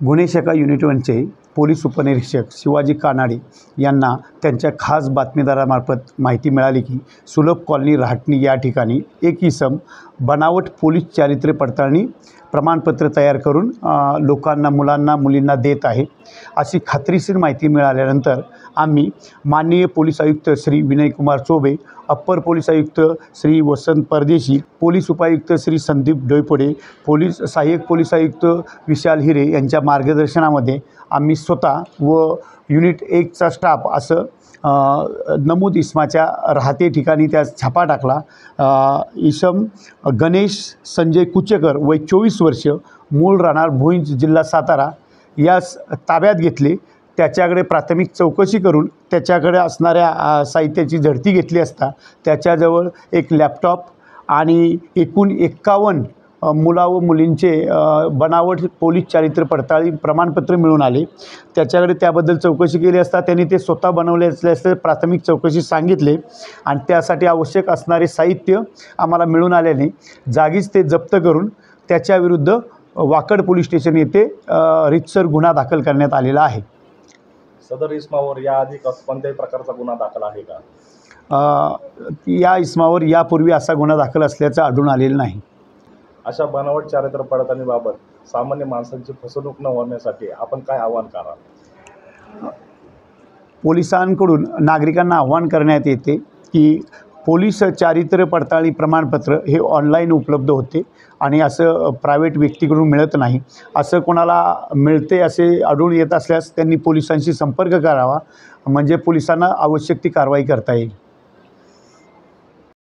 गुन्हे शाखा unit 1चे police उपनिरीक्षक शिवाजी कानाडे यांना त्यांच्या खास बातमीदारामार्फत माहिती मिळाली की सुलभ कॉलनी रहाटणी या ठिकाणी एक इसम बनावट पोलीस चारित्र्य पडताळणी प्रमाणपत्र तयार करून लोकांना, मुलांना, मुलींना देत आहे अशी खात्रीशीर माहिती मिळाल्यानंतर आम्ही माननीय पोलीस आयुक्त श्री विनयकुमार चौबे, अप्पर पोलीस आयुक्त श्री वसंत परदेशी, पोलीस उपायुक्त श्री संदीप डोईफोडे, सहाय्यक पोलीस आयुक्त विशाल हिरे यांच्या मार्गदर्शनामध्ये आम्ही स्वतः व युनिट 1चा स्टाफ असं नमूद इसमाच्या राहते ठिकाणी त्या छापा टाकला। इसम गणेश संजय कुचेकर वय 24 वर्ष, मूळ राहणार भुईंज, जिल्हा सातारा यास ताब्यात घेतले। त्याच्याकडे प्राथमिक चौकशी करून त्याच्याकडे असणाऱ्या साहित्याची झडती घेतली असता त्याच्याजवळ एक लॅपटॉप आणि एकूण 51 मुला व मुलींचे बनावट पोलीस चारित्र्य पडताळणी प्रमाणपत्र मिळून आले। त्याच्याकडे त्याबद्दल चौकशी केली असता त्यांनी ते स्वतः बनवले असल्याचे प्राथमिक चौकशी सांगितले आणि त्यासाठी आवश्यक असणारे साहित्य आम्हाला मिळून आल्याने जागीच ते जप्त करून त्याच्याविरुद्ध वाकड पोलीस स्टेशन येथे रीतसर गुन्हा दाखल करण्यात आलेला आहे। सदर इसमावर याआधी कोणत्याही प्रकारचा गुन्हा दाखल आहे का? या इसमावर यापूर्वी असा गुन्हा दाखल असल्याचं आढळून आलेलं नाही। अशा बनावट चारित्र्य पडताळणीबाबत सामान्य माणसांची फसवणूक न होण्यासाठी आपण काय आवाहन कराल? पोलिसांकडून नागरिकांना आवाहन करण्यात येते की पोलीस चारित्र्य पडताळणी प्रमाणपत्र हे ऑनलाईन उपलब्ध होते आणि असं प्रायव्हेट व्यक्तीकडून मिळत नाही। असं कोणाला मिळते असे आढळून येत असल्यास त्यांनी पोलिसांशी संपर्क करावा, म्हणजे पोलिसांना आवश्यक ती कारवाई करता येईल।